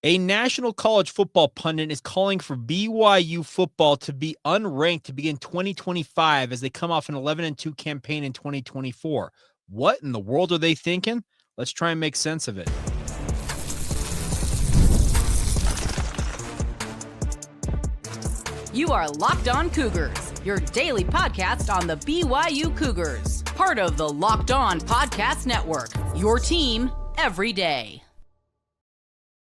A national college football pundit is calling for BYU football to be unranked to begin 2025 as they come off an 11-2 campaign in 2024. What in the world are they thinking? Let's try and make sense of it. You are Locked On Cougars, your daily podcast on the BYU Cougars, part of the Locked On Podcast Network, your team every day.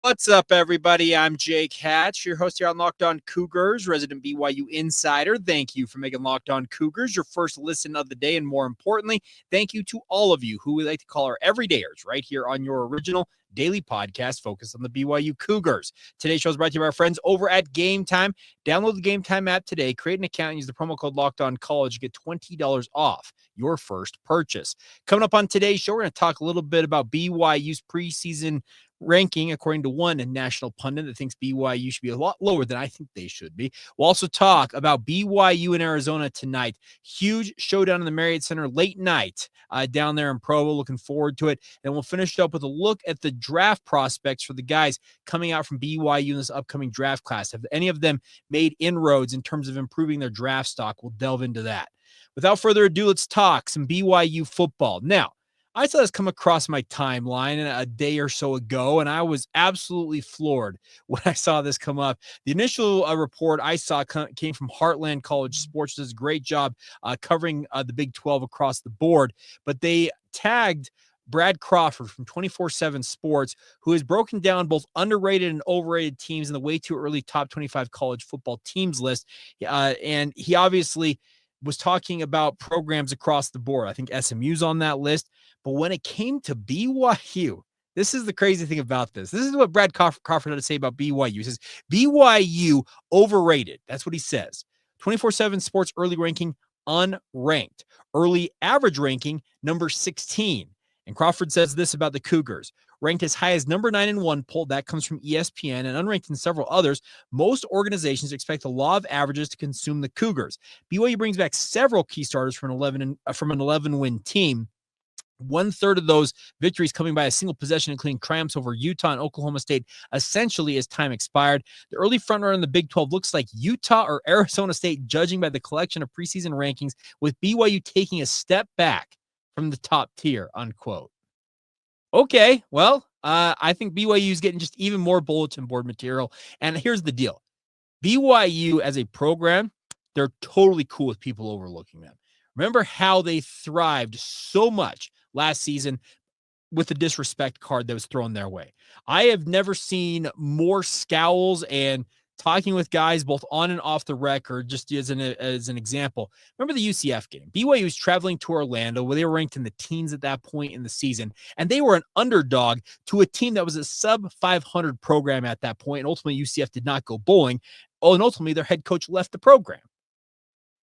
What's up, everybody? I'm Jake Hatch, your host here on Locked On Cougars, resident BYU insider. Thank you for making Locked On Cougars your first listen of the day, and more importantly, thank you to all of you who we like to call our everydayers right here on your original daily podcast focused on the BYU Cougars. Today's show is brought to you by our friends over at GameTime. Download the GameTime app today, create an account, and use the promo code LOCKEDONCollege to get $20 off your first purchase. Coming up on today's show, we're going to talk a little bit about BYU's preseason ranking, according to one national pundit that thinks BYU should be a lot lower than I think they should be. We'll also talk about BYU in Arizona tonight. Huge showdown in the Marriott Center late night down there in Provo. Looking forward to it. And we'll finish up with a look at the draft prospects for the guys coming out from BYU in this upcoming draft class. Have any of them made inroads in terms of improving their draft stock? We'll delve into that. Without further ado, let's talk some BYU football. Now, I saw this come across my timeline a day or so ago, and I was absolutely floored when I saw this come up. The initial report I saw came from Heartland College Sports, does a great job covering the Big 12 across the board, but they tagged Brad Crawford from 24/7 Sports, who has broken down both underrated and overrated teams in the way too early top 25 college football teams list, and he obviously was talking about programs across the board. I think SMU's on that list. But when it came to BYU, this is the crazy thing about this. This is what Brad Crawford had to say about BYU. He says, BYU overrated. That's what he says. 24/7 Sports early ranking, unranked. Early average ranking, number 16. And Crawford says this about the Cougars. Ranked as high as number 9 in one poll, that comes from ESPN, and unranked in several others. Most organizations expect the law of averages to consume the Cougars. BYU brings back several key starters from an 11-win team. 1/3 of those victories coming by a single possession, including triumphs over Utah and Oklahoma State, essentially as time expired. The early frontrunner in the Big 12 looks like Utah or Arizona State, judging by the collection of preseason rankings, with BYU taking a step back from the top tier, unquote. Okay, well, I think BYU is getting just even more bulletin board material. And here's the deal. BYU as a program, they're totally cool with people overlooking them. Remember how they thrived so much last season with the disrespect card that was thrown their way. I have never seen more scowls and talking with guys both on and off the record, just as an example. Remember the UCF game? BYU was traveling to Orlando where they were ranked in the teens at that point in the season, and they were an underdog to a team that was a sub-500 program at that point, and ultimately UCF did not go bowling, and ultimately their head coach left the program.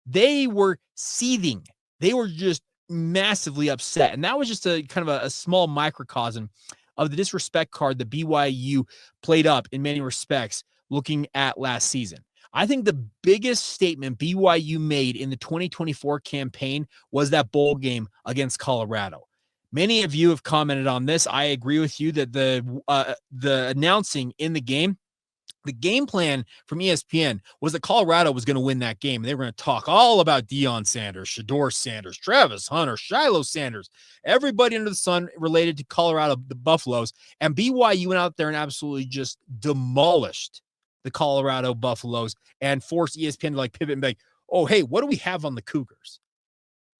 They were seething. They were just massively upset, and that was just a kind of a small microcosm of the disrespect card that BYU played up in many respects looking at last season. I think the biggest statement BYU made in the 2024 campaign was that bowl game against Colorado. Many of you have commented on this. I agree with you that the announcing in the game, the game plan from ESPN was that Colorado was going to win that game. And they were going to talk all about Deion Sanders, Shedeur Sanders, Travis Hunter, Shiloh Sanders, everybody under the sun related to Colorado, the Buffaloes. And BYU went out there and absolutely just demolished the Colorado Buffaloes and forced ESPN to like pivot and be like, oh, hey, what do we have on the Cougars?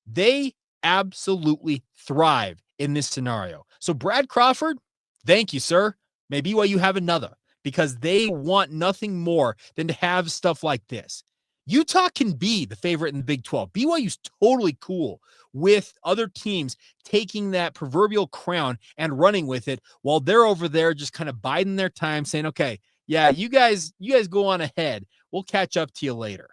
They absolutely thrive in this scenario. So Brad Crawford, thank you, sir. May BYU have another, because they want nothing more than to have stuff like this. Utah can be the favorite in the Big 12. BYU's totally cool with other teams taking that proverbial crown and running with it while they're over there just kind of biding their time saying, okay, yeah, you guys go on ahead. We'll catch up to you later.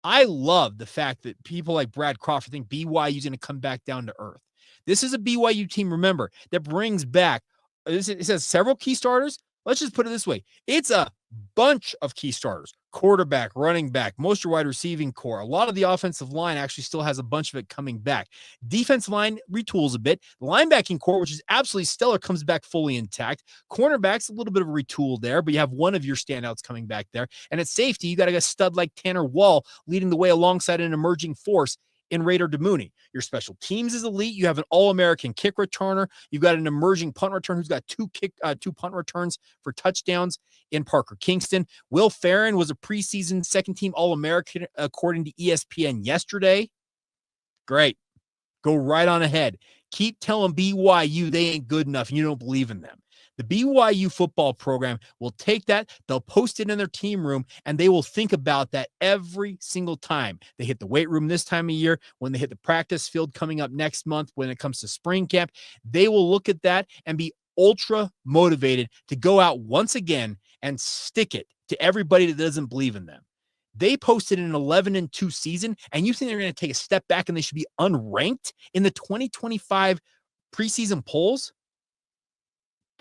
I love the fact that people like Brad Crawford think BYU is going to come back down to earth. This is a BYU team, remember, that brings back, it says several key starters. Let's just put it this way. It's a bunch of key starters, quarterback, running back, most of your wide receiving core. A lot of the offensive line actually still has a bunch of it coming back. Defensive line retools a bit. The linebacking core, which is absolutely stellar, comes back fully intact. Cornerbacks, a little bit of a retool there, but you have one of your standouts coming back there. And at safety, you got a stud like Tanner Wall leading the way alongside an emerging force in Raider Demooney. Your special teams is elite. You have an all-American kick returner. You've got an emerging punt returner who's got two punt returns for touchdowns in Parker Kingston. Will Farron was a preseason second-team All-American according to ESPN yesterday. Great. Go right on ahead. Keep telling BYU they ain't good enough and you don't believe in them. The BYU football program will take that, they'll post it in their team room, and they will think about that every single time. They hit the weight room this time of year, when they hit the practice field coming up next month, when it comes to spring camp, they will look at that and be ultra motivated to go out once again and stick it to everybody that doesn't believe in them. They posted an 11-2 season, and you think they're going to take a step back and they should be unranked in the 2025 preseason polls?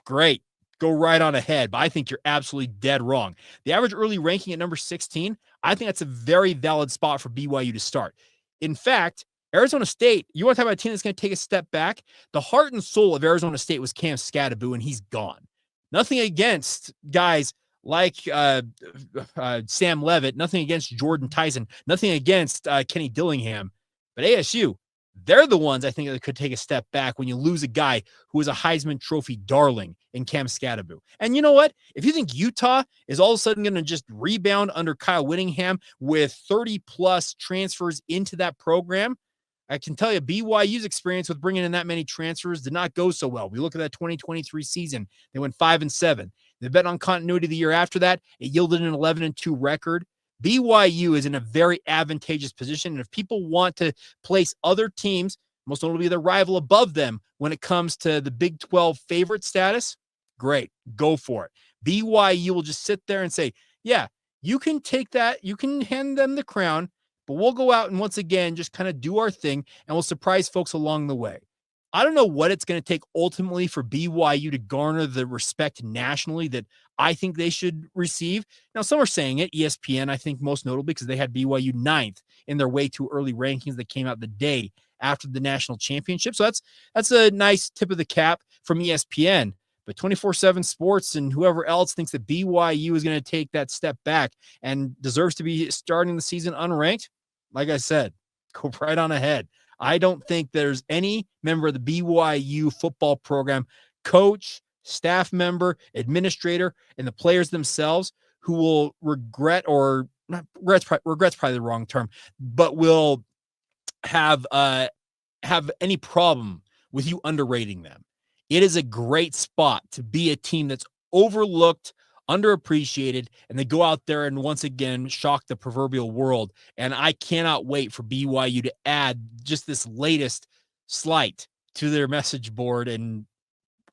Great. Go right on ahead. But I think you're absolutely dead wrong. The average early ranking at number 16, I think that's a very valid spot for BYU to start. In fact, Arizona State, you want to talk about a team that's going to take a step back? The heart and soul of Arizona State was Cam Skattebo, and he's gone. Nothing against guys like Sam Levitt, nothing against Jordan Tyson, nothing against Kenny Dillingham. But ASU, they're the ones I think that could take a step back when you lose a guy who is a Heisman Trophy darling in Cam Skattebo. And you know what? If you think Utah is all of a sudden going to just rebound under Kyle Whittingham with 30-plus transfers into that program, I can tell you BYU's experience with bringing in that many transfers did not go so well. We look at that 2023 season. They went 5-7. They bet on continuity the year after that. It yielded an 11-2 record. BYU is in a very advantageous position. And if people want to place other teams, most notably their rival above them, when it comes to the Big 12 favorite status, great, go for it. BYU will just sit there and say, yeah, you can take that, you can hand them the crown, but we'll go out and once again just kind of do our thing and we'll surprise folks along the way. I don't know what it's going to take ultimately for BYU to garner the respect nationally that I think they should receive. Now, some are saying it, ESPN, I think most notably because they had BYU 9th in their way too early rankings that came out the day after the national championship. So that's a nice tip of the cap from ESPN. But 24/7 Sports and whoever else thinks that BYU is going to take that step back and deserves to be starting the season unranked, like I said, go right on ahead. I don't think there's any member of the BYU football program, coach, staff member, administrator, and the players themselves who will regret, or not regret's probably the wrong term, but will have any problem with you underrating them. It is a great spot to be a team that's overlooked, underappreciated, and they go out there and once again shock the proverbial world. And I cannot wait for BYU to add just this latest slight to their message board and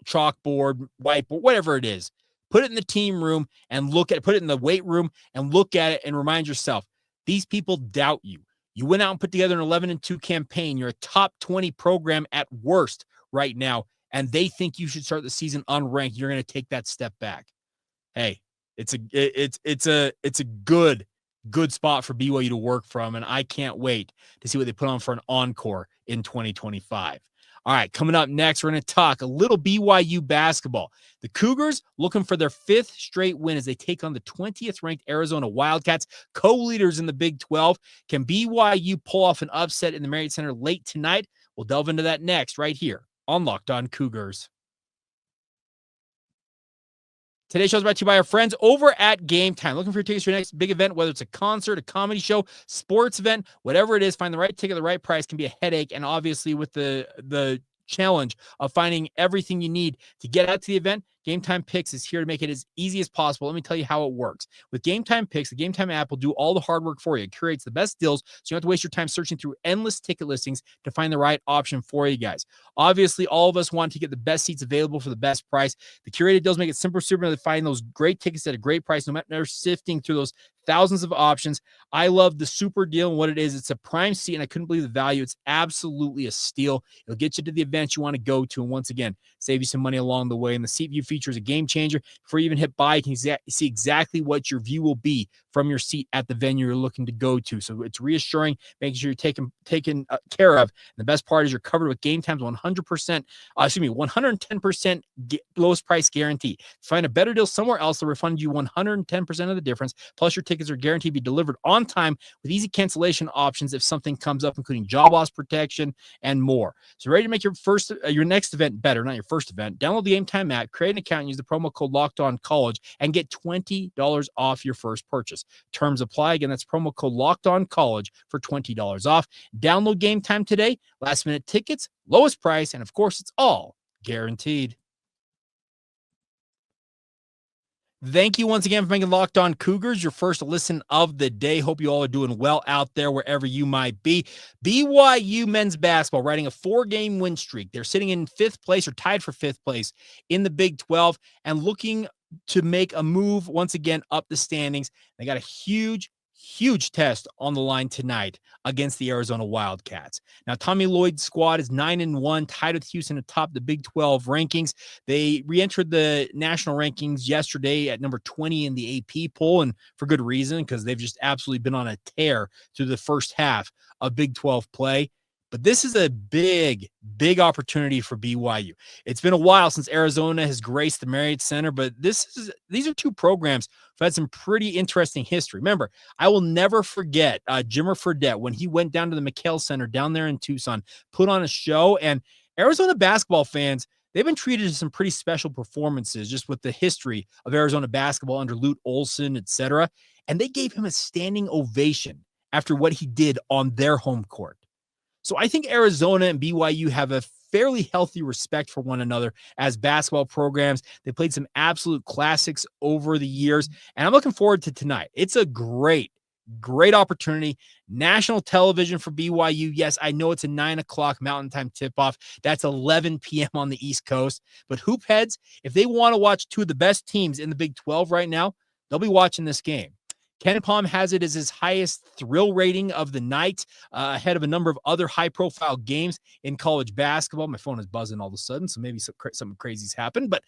chalkboard, whiteboard, whatever it is. Put it in the team room and put it in the weight room and look at it and remind yourself, these people doubt you. You went out and put together an 11-2 campaign. You're a top 20 program at worst right now, and they think you should start the season unranked. You're going to take that step back. Hey, it's a good spot for BYU to work from, and I can't wait to see what they put on for an encore in 2025. All right, coming up next, we're going to talk a little BYU basketball. The Cougars looking for their 5th straight win as they take on the 20th ranked Arizona Wildcats, co-leaders in the Big 12. Can BYU pull off an upset in the Marriott Center late tonight? We'll delve into that next right here on Locked On Cougars. Today's show is brought to you by our friends over at GameTime. Looking for your tickets for your next big event, whether it's a concert, a comedy show, sports event, whatever it is, find the right ticket at the right price can be a headache. And obviously with the challenge of finding everything you need to get out to the event, GameTime Picks is here to make it as easy as possible. Let me tell you how it works. With GameTime Picks, the GameTime app will do all the hard work for you. It curates the best deals, so you don't have to waste your time searching through endless ticket listings to find the right option for you guys. Obviously, all of us want to get the best seats available for the best price. The curated deals make it super to find those great tickets at a great price, no matter sifting through those thousands of options. I love the super deal and what it is. It's a prime seat, and I couldn't believe the value. It's absolutely a steal. It'll get you to the events you want to go to, and once again, save you some money along the way. And the seat view feature feature is a game changer. Before you even hit buy, you can see exactly what your view will be from your seat at the venue you're looking to go to. So it's reassuring, making sure you're taken care of. And the best part is you're covered with GameTime's 110% lowest price guarantee. Find a better deal somewhere else, they'll refund you 110% of the difference. Plus, your tickets are guaranteed to be delivered on time with easy cancellation options if something comes up, including job loss protection and more. So ready to make your next event better, not your first event? Download the GameTime app, create an account, and use the promo code LOCKEDONCollege and get $20 off your first purchase. Terms apply. Again, that's promo code LOCKEDONCollege for $20 off. Download GameTime today. Last minute tickets, lowest price, and of course, it's all guaranteed. Thank you once again for making Locked On Cougars your first listen of the day. Hope you all are doing well out there wherever you might be. BYU men's basketball riding a 4-game win streak. They're sitting in 5th place or tied for 5th place in the Big 12 and looking to make a move once again up the standings. They got a huge test on the line tonight against the Arizona Wildcats. Now, Tommy Lloyd's squad is 9-1, tied with Houston atop the Big 12 rankings. They re-entered the national rankings yesterday at number 20 in the AP poll, and for good reason, because they've just absolutely been on a tear through the first half of Big 12 play. But this is a big opportunity for BYU. It's been a while since Arizona has graced the Marriott Center, but these are two programs who had some pretty interesting history. Remember, I will never forget Jimmer Fredette when he went down to the McHale Center down there in Tucson, put on a show, and Arizona basketball fans, they've been treated to some pretty special performances just with the history of Arizona basketball under Lute Olson, etc. And they gave him a standing ovation after what he did on their home court. So I think Arizona and BYU have a fairly healthy respect for one another as basketball programs. They played some absolute classics over the years, and I'm looking forward to tonight. It's a great opportunity. National television for BYU. Yes, I know it's a 9:00 Mountain Time tip-off. That's 11 p.m. on the East Coast. But hoop heads, if they want to watch two of the best teams in the Big 12 right now, they'll be watching this game. Ken Palm has it as his highest thrill rating of the night, ahead of a number of other high-profile games in college basketball. My phone is buzzing all of a sudden, so maybe something crazy's happened. But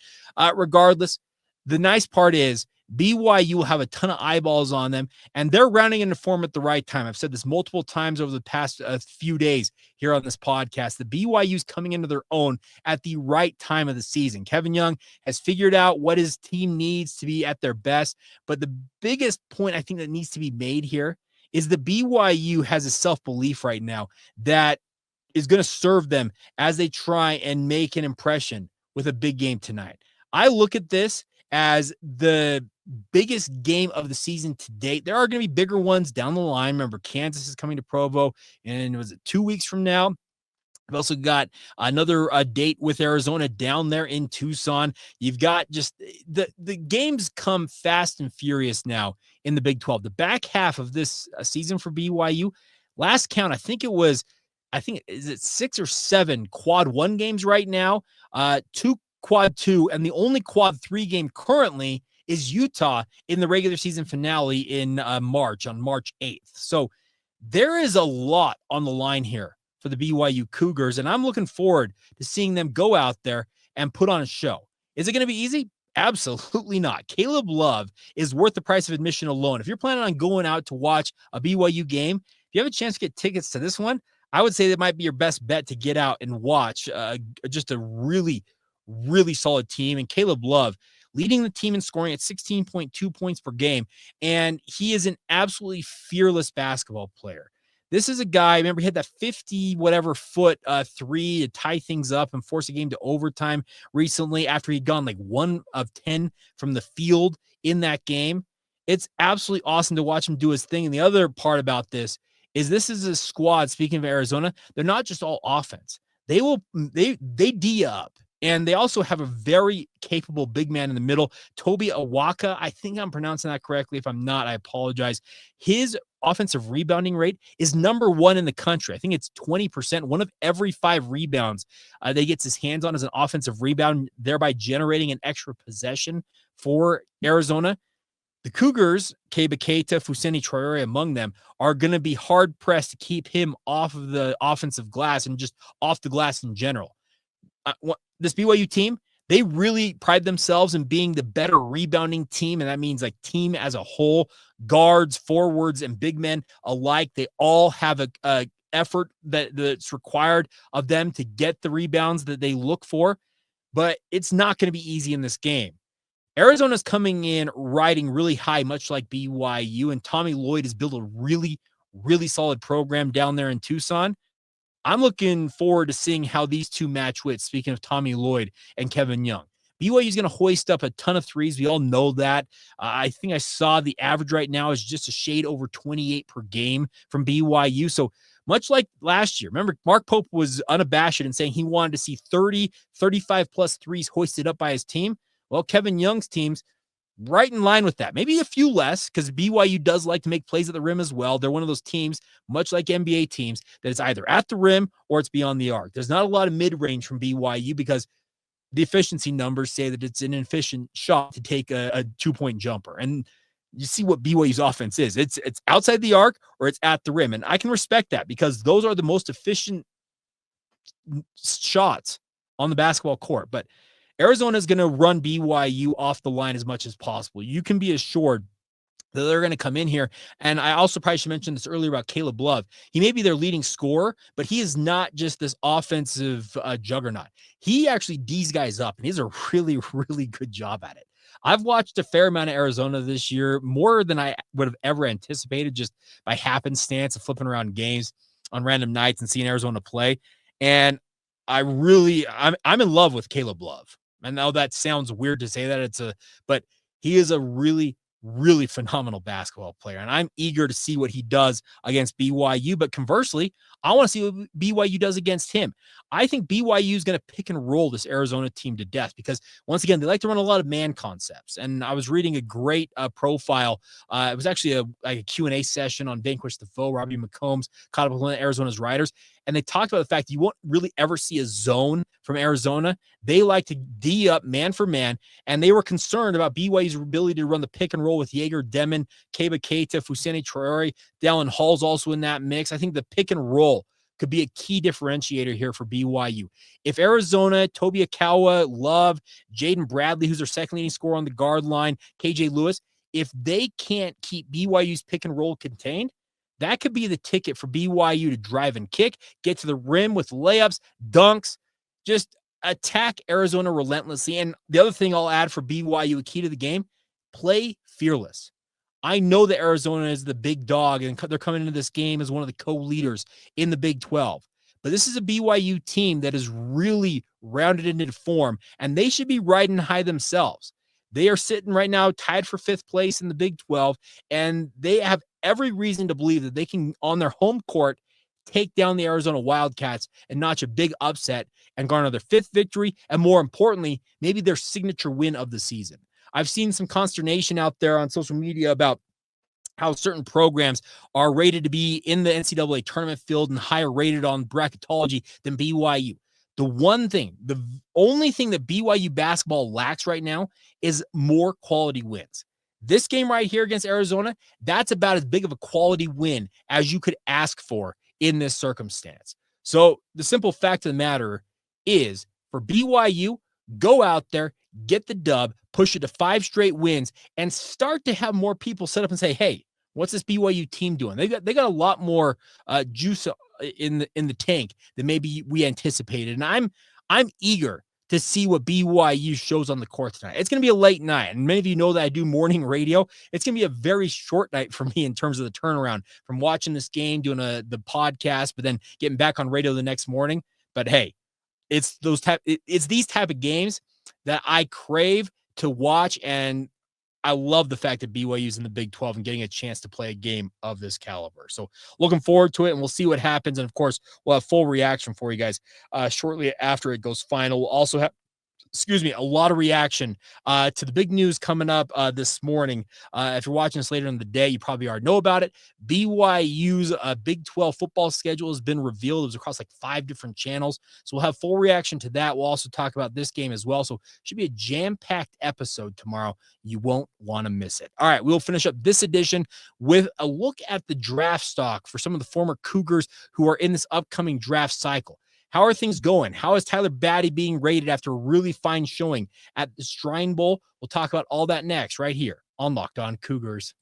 regardless, the nice part is BYU will have a ton of eyeballs on them, and they're rounding into form at the right time. I've said this multiple times over the past few days here on this podcast. The BYU's coming into their own at the right time of the season. Kevin Young has figured out what his team needs to be at their best, but the biggest point I think that needs to be made here is the BYU has a self-belief right now that is going to serve them as they try and make an impression with a big game tonight. I look at this as the biggest game of the season to date. There are going to be bigger ones down the line. Remember, Kansas is coming to Provo, and was it 2 weeks from now? We've also got another date with Arizona down there in Tucson. You've got just the games come fast and furious now in the Big 12. The back half of this season for BYU, last count, is it 6 or 7 quad 1 games right now, 2 quad 2, and the only quad 3 game currently is Utah in the regular season finale in on March 8th. So there is a lot on the line here for the BYU Cougars, and I'm looking forward to seeing them go out there and put on a show. Is it going to be easy? Absolutely not. Caleb Love is worth the price of admission alone. If you're planning on going out to watch a BYU game, if you have a chance to get tickets to this one, I would say that might be your best bet to get out and watch just a really solid team. And Caleb Love leading the team in scoring at 16.2 points per game. And he is an absolutely fearless basketball player. This is a guy, remember, he had that 50-whatever-foot three to tie things up and force a game to overtime recently after he'd gone like 1 of 10 from the field in that game. It's absolutely awesome to watch him do his thing. And the other part about this is a squad, speaking of Arizona, they're not just all offense. They D up. And they also have a very capable big man in the middle, Toby Awaka. I think I'm pronouncing that correctly. If I'm not, I apologize. His offensive rebounding rate is number 1 in the country. I think it's 20%. 1 of every 5 rebounds that he gets his hands on is an offensive rebound, thereby generating an extra possession for Arizona. The Cougars, Keba Keita, Fousseyni Traore among them, are going to be hard-pressed to keep him off of the offensive glass and just off the glass in general. This BYU team, They really pride themselves in being the better rebounding team, and that means like team as a whole, guards, forwards, and big men alike. They all have a effort that's required of them to get the rebounds that they look for, but it's not going to be easy in this game. Arizona's coming in riding really high, much like BYU, and Tommy Lloyd has built a really, really solid program down there in Tucson. I'm looking forward to seeing how these two match wits, speaking of Tommy Lloyd and Kevin Young. BYU is going to hoist up a ton of threes. We all know that. I think I saw the average right now is just a shade over 28 per game from BYU. So much like last year, remember, Mark Pope was unabashed in saying he wanted to see 30, 35 plus threes hoisted up by his team. Well, Kevin Young's teams right in line with that. Maybe a few less because BYU does like to make plays at the rim as well. They're one of those teams, much like NBA teams, that it's either at the rim or it's beyond the arc. There's not a lot of mid-range from BYU because the efficiency numbers say that it's an efficient shot to take a two-point jumper. And you see what BYU's offense is. It's outside the arc or it's at the rim. And I can respect that because those are the most efficient shots on the basketball court. But Arizona is going to run BYU off the line as much as possible. You can be assured that they're going to come in here. And I also probably should mention this earlier about Caleb Love. He may be their leading scorer, but he is not just this offensive juggernaut. He actually D's guys up, and he's a really, really good job at it. I've watched a fair amount of Arizona this year, more than I would have ever anticipated just by happenstance of flipping around games on random nights and seeing Arizona play. And I'm in love with Caleb Love. I know that sounds weird to say that but he is a really, really phenomenal basketball player. And I'm eager to see what he does against BYU. But conversely, I want to see what BYU does against him. I think BYU is going to pick and roll this Arizona team to death because, once again, they like to run a lot of man concepts. And I was reading a great profile. It was actually a Q&A session on Vanquish the Foe. Robbie McCombs caught up with one of Arizona's writers. And they talked about the fact you won't really ever see a zone from Arizona. They like to D up man for man, and they were concerned about BYU's ability to run the pick and roll with Jaeger, Demon, Keba Keita, Fousseyni Traore. Dallin Hall's also in that mix. I think the pick and roll could be a key differentiator here for BYU. If Arizona, Toby Akawa, Love, Jaden Bradley, who's their second leading scorer on the guard line, KJ Lewis, if they can't keep BYU's pick and roll contained, that could be the ticket for BYU to drive and kick, get to the rim with layups, dunks, just attack Arizona relentlessly. And the other thing I'll add for BYU, a key to the game, play fearless. I know that Arizona is the big dog, and they're coming into this game as one of the co-leaders in the Big 12. But this is a BYU team that is really rounded into form, and they should be riding high themselves. They are sitting right now tied for 5th place in the Big 12, and they have every reason to believe that they can, on their home court, take down the Arizona Wildcats and notch a big upset and garner their 5th victory, and more importantly, maybe their signature win of the season. I've seen some consternation out there on social media about how certain programs are rated to be in the NCAA tournament field and higher rated on bracketology than BYU. The only thing that BYU basketball lacks right now is more quality wins. This game right here against Arizona, that's about as big of a quality win as you could ask for in this circumstance. So the simple fact of the matter is, for BYU, go out there, get the dub, push it to 5 straight wins, and start to have more people set up and say, hey, what's this BYU team doing? They got a lot more juice in the tank than maybe we anticipated. And I'm eager to see what BYU shows on the court tonight. It's going to be a late night, and many of you know that I do morning radio. It's going to be a very short night for me in terms of the turnaround from watching this game, doing the podcast, but then getting back on radio the next morning. But hey, it's these type of games that I crave to watch, and I love the fact that BYU's in the Big 12 and getting a chance to play a game of this caliber. So looking forward to it, and we'll see what happens. And of course, we'll have full reaction for you guys shortly after it goes final. We'll also have a lot of reaction to the big news coming up this morning. If you're watching this later in the day, you probably already know about it. BYU's Big 12 football schedule has been revealed. It was across like 5 different channels. So we'll have full reaction to that. We'll also talk about this game as well. So it should be a jam-packed episode tomorrow. You won't want to miss it. All right, we'll finish up this edition with a look at the draft stock for some of the former Cougars who are in this upcoming draft cycle. How are things going? How is Tyler Batty being rated after a really fine showing at the Shrine Bowl? We'll talk about all that next right here on Locked On Cougars.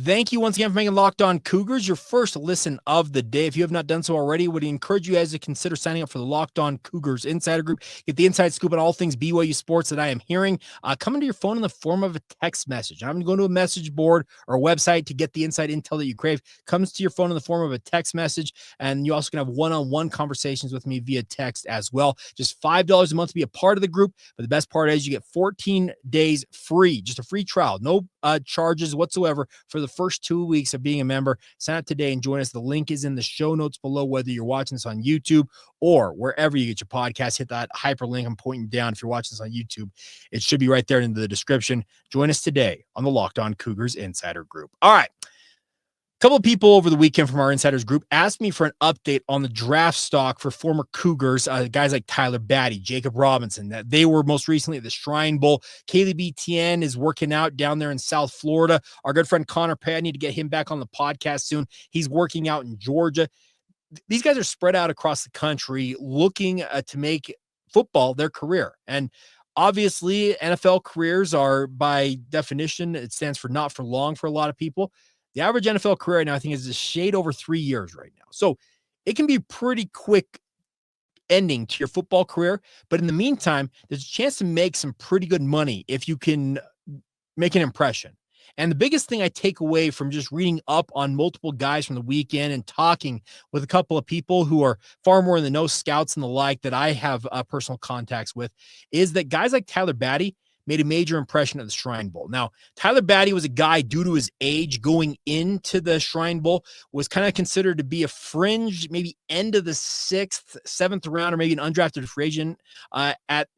Thank you once again for making Locked On Cougars your first listen of the day. If you have not done so already, would encourage you guys to consider signing up for the Locked On Cougars Insider Group. Get the inside scoop on all things BYU sports that I am hearing coming to your phone in the form of a text message. I'm going to a message board or a website to get the inside intel that you crave. Comes to your phone in the form of a text message, and you also can have one-on-one conversations with me via text as well. Just $5 a month to be a part of the group, but the best part is you get 14 days free, just a free trial, no charges whatsoever for the first 2 weeks of being a member. Sign up today and join us. The link is in the show notes below, whether you're watching this on YouTube or wherever you get your podcast. Hit that hyperlink I'm pointing down. If you're watching this on YouTube, it should be right there in the description. Join us today on the Locked On Cougars Insider Group. All right. A couple of people over the weekend from our insiders group asked me for an update on the draft stock for former Cougars, guys like Tyler Batty, Jacob Robinson, that they were most recently at the Shrine Bowl. Caleb Etienne is working out down there in South Florida. Our good friend Connor Pay, I need to get him back on the podcast soon. He's working out in Georgia. These guys are spread out across the country looking to make football their career. And obviously, NFL careers are, by definition, it stands for not for long for a lot of people. The average NFL career right now, I think, is a shade over 3 years right now. So it can be a pretty quick ending to your football career. But in the meantime, there's a chance to make some pretty good money if you can make an impression. And the biggest thing I take away from just reading up on multiple guys from the weekend and talking with a couple of people who are far more in the know, scouts and the like, that I have personal contacts with, is that guys like Tyler Batty made a major impression at the Shrine Bowl. Now, Tyler Batty was a guy, due to his age going into the Shrine Bowl, was kind of considered to be a fringe, maybe end of the 6th, 7th round, or maybe an undrafted free agent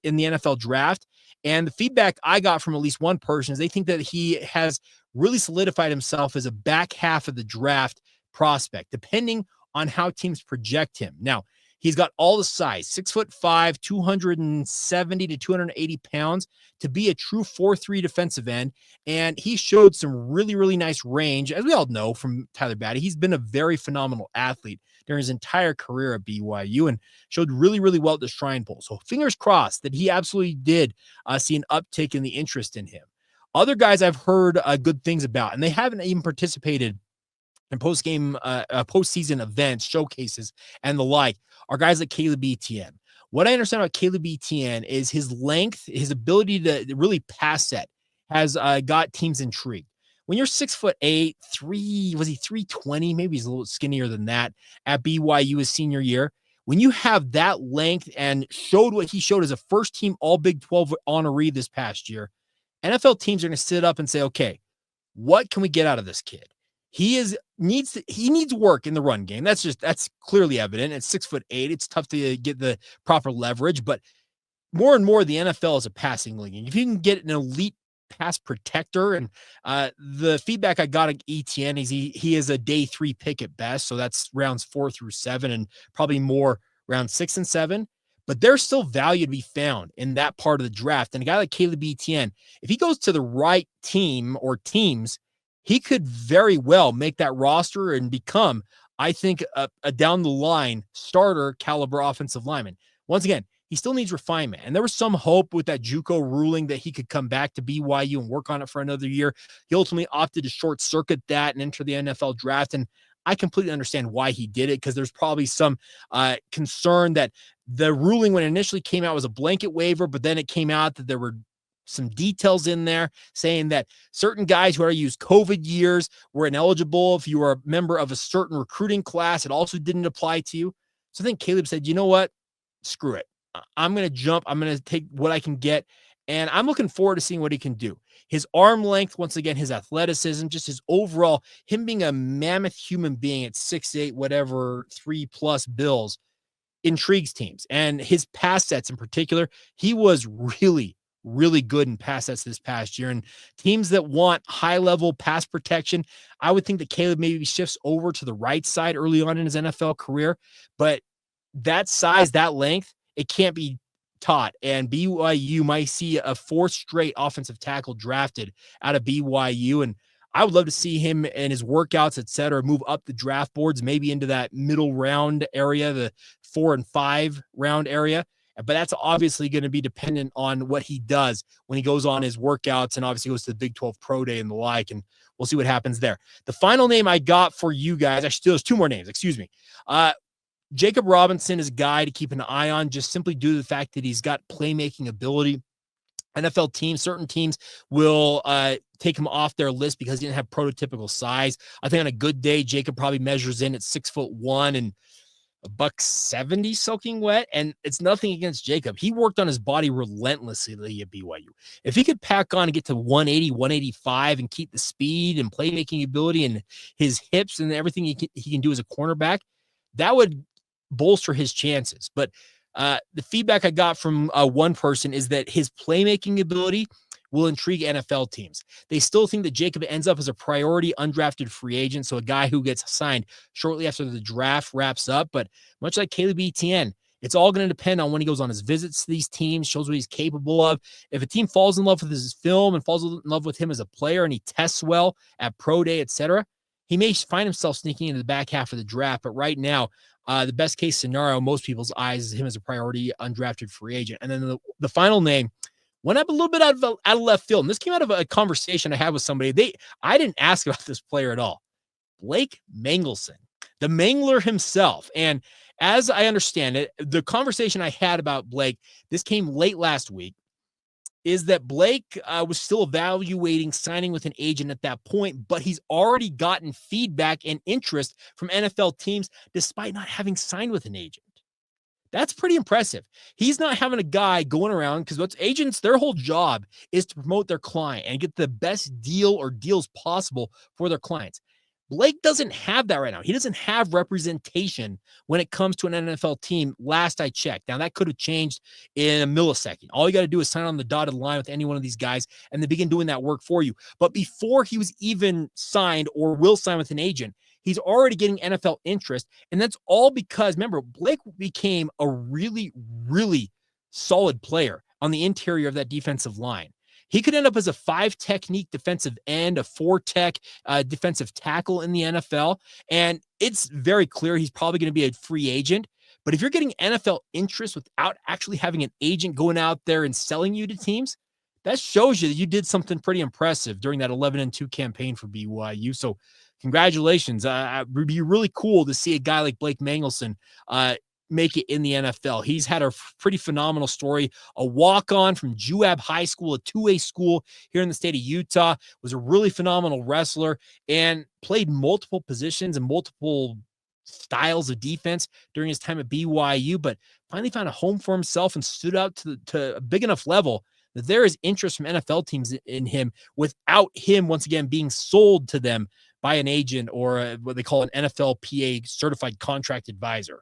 in the NFL draft. And the feedback I got from at least one person is they think that he has really solidified himself as a back half of the draft prospect, depending on how teams project him. Now, he's got all the size, 6'5", 270 to 280 pounds, to be a true 4-3 defensive end. And he showed some really, really nice range. As we all know from Tyler Batty, he's been a very phenomenal athlete during his entire career at BYU and showed really, really well at the Shrine Bowl. So fingers crossed that he absolutely did see an uptick in the interest in him. Other guys I've heard good things about, and they haven't even participated in postseason events, showcases, and the like, are guys like Caleb Etienne. What I understand about Caleb Etienne is his length, his ability to really pass set has got teams intrigued. When you're 6'8", 320? Maybe he's a little skinnier than that at BYU his senior year. When you have that length and showed what he showed as a first-team All-Big 12 honoree this past year, NFL teams are going to sit up and say, okay, what can we get out of this kid? He needs work in the run game. That's clearly evident. At 6'8", it's tough to get the proper leverage, but more and more the NFL is a passing league. If you can get an elite pass protector, and the feedback I got at Etienne is he is a day 3 pick at best, so that's rounds 4 through 7, and probably more round 6 and 7. But there's still value to be found in that part of the draft. And a guy like Caleb Etienne, if he goes to the right team or teams, he could very well make that roster and become, I think, a down the line starter caliber offensive lineman. Once again, he still needs refinement. And there was some hope with that JUCO ruling that he could come back to BYU and work on it for another year. He ultimately opted to short circuit that and enter the NFL draft. And I completely understand why he did it, because there's probably some concern that the ruling, when it initially came out, was a blanket waiver, but then it came out that there were some details in there saying that certain guys who already used COVID years were ineligible. If you were a member of a certain recruiting class, it also didn't apply to you. So I think Caleb said, you know what? Screw it. I'm going to jump. I'm going to take what I can get. And I'm looking forward to seeing what he can do. His arm length, once again, his athleticism, just his overall, him being a mammoth human being at 6'8", whatever, 3+ bills, intrigues teams. And his pass sets in particular, he was really, really good in pass sets this past year. And teams that want high-level pass protection, I would think that Caleb maybe shifts over to the right side early on in his NFL career. But that size, that length, it can't be taught. And BYU might see a 4th straight offensive tackle drafted out of BYU. And I would love to see him and his workouts, et cetera, move up the draft boards, maybe into that middle round area, the 4 and 5 round area. But that's obviously going to be dependent on what he does when he goes on his workouts and obviously goes to the Big 12 Pro Day and the like. And we'll see what happens there. The final name I got for you guys, actually, there's 2 more names, excuse me. Jacob Robinson is a guy to keep an eye on, just simply due to the fact that he's got playmaking ability. NFL teams, certain teams will take him off their list because he didn't have prototypical size. I think on a good day, Jacob probably measures in at 6'1" and $170 soaking wet. And it's nothing against Jacob. He worked on his body relentlessly at BYU. If he could pack on and get to 180, 185 and keep the speed and playmaking ability and his hips and everything he can do as a cornerback, that would bolster his chances. But the feedback I got from one person is that his playmaking ability will intrigue NFL teams. They still think that Jacob ends up as a priority undrafted free agent, so a guy who gets signed shortly after the draft wraps up. But much like Caleb Etienne, it's all going to depend on when he goes on his visits to these teams, shows what he's capable of. If a team falls in love with his film and falls in love with him as a player and he tests well at pro day, etc., he may find himself sneaking into the back half of the draft. But right now, the best case scenario, most people's eyes, is him as a priority undrafted free agent. And then the final name went up a little bit out of left field. And this came out of a conversation I had with somebody. I didn't ask about this player at all. Blake Mangelson, the Mangler himself. And as I understand it, the conversation I had about Blake, this came late last week, is that Blake was still evaluating signing with an agent at that point, but he's already gotten feedback and interest from NFL teams despite not having signed with an agent. That's pretty impressive. He's not having a guy going around, because what's agents, their whole job is to promote their client and get the best deal or deals possible for their clients. Blake doesn't have that right now. He doesn't have representation when it comes to an NFL team, last I checked. Now, that could have changed in a millisecond. All you got to do is sign on the dotted line with any one of these guys, and they begin doing that work for you. But before he was even signed or will sign with an agent, he's already getting NFL interest, and that's all because, remember, Blake became a really, really solid player on the interior of that defensive line. He could end up as a 5-technique defensive end, a 4-tech defensive tackle in the NFL. And it's very clear he's probably going to be a free agent. But if you're getting NFL interest without actually having an agent going out there and selling you to teams, that shows you that you did something pretty impressive during that 11-2 campaign for BYU. So congratulations. It would be really cool to see a guy like Blake Mangelson make it in the NFL. He's had a pretty phenomenal story. A walk-on from Juab High School, a 2A school here in the state of Utah, was a really phenomenal wrestler and played multiple positions and multiple styles of defense during his time at BYU, but finally found a home for himself and stood out to a big enough level that there is interest from NFL teams in him without him, once again, being sold to them by an agent or what they call an NFLPA certified contract advisor.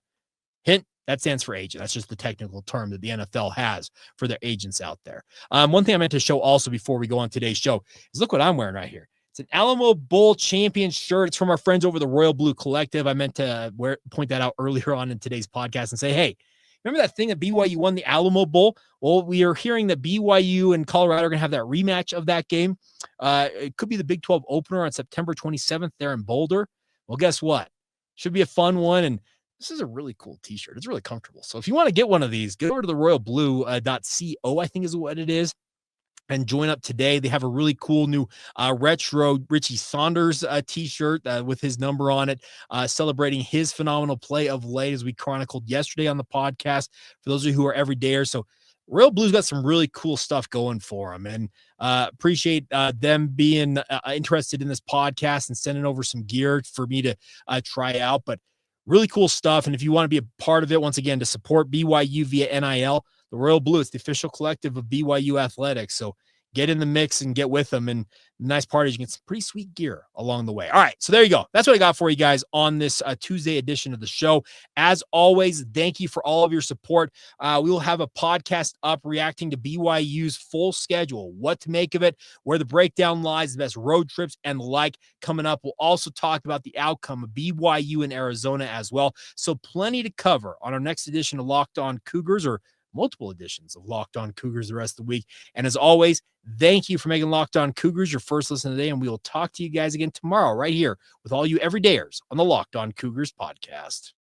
Hint, that stands for agent. That's just the technical term that the NFL has for their agents out there. One thing I meant to show also before we go on today's show is look what I'm wearing right here. It's an Alamo Bowl champion shirt. It's from our friends over the Royal Blue Collective. I meant to point that out earlier on in today's podcast and say, hey, remember that thing that BYU won the Alamo Bowl? Well, we are hearing that BYU and Colorado are going to have that rematch of that game. It could be the Big 12 opener on September 27th there in Boulder. Well, guess what? Should be a fun one. And this is a really cool t-shirt. It's really comfortable. So if you want to get one of these, go over to the royalblue.co, I think is what it is, and join up today. They have a really cool new retro Richie Saunders t-shirt with his number on it, celebrating his phenomenal play of late, as we chronicled yesterday on the podcast, for those of you who are everydayers. So Royal Blue's got some really cool stuff going for them, and appreciate them being interested in this podcast and sending over some gear for me to try out. But really cool stuff. And if you want to be a part of it, once again, to support BYU via NIL, the Royal Blue, it's the official collective of BYU athletics. So get in the mix and get with them. And the nice part is you get some pretty sweet gear along the way. All right, so there you go. That's what I got for you guys on this Tuesday edition of the show. As always, thank you for all of your support. We will have a podcast up reacting to BYU's full schedule, what to make of it, where the breakdown lies, the best road trips, and the like coming up. We'll also talk about the outcome of BYU in Arizona as well. So plenty to cover on our next edition of Locked On Cougars, or multiple editions of Locked On Cougars the rest of the week. And as always, thank you for making Locked On Cougars your first listen today. And we will talk to you guys again tomorrow right here with all you everydayers on the Locked On Cougars podcast.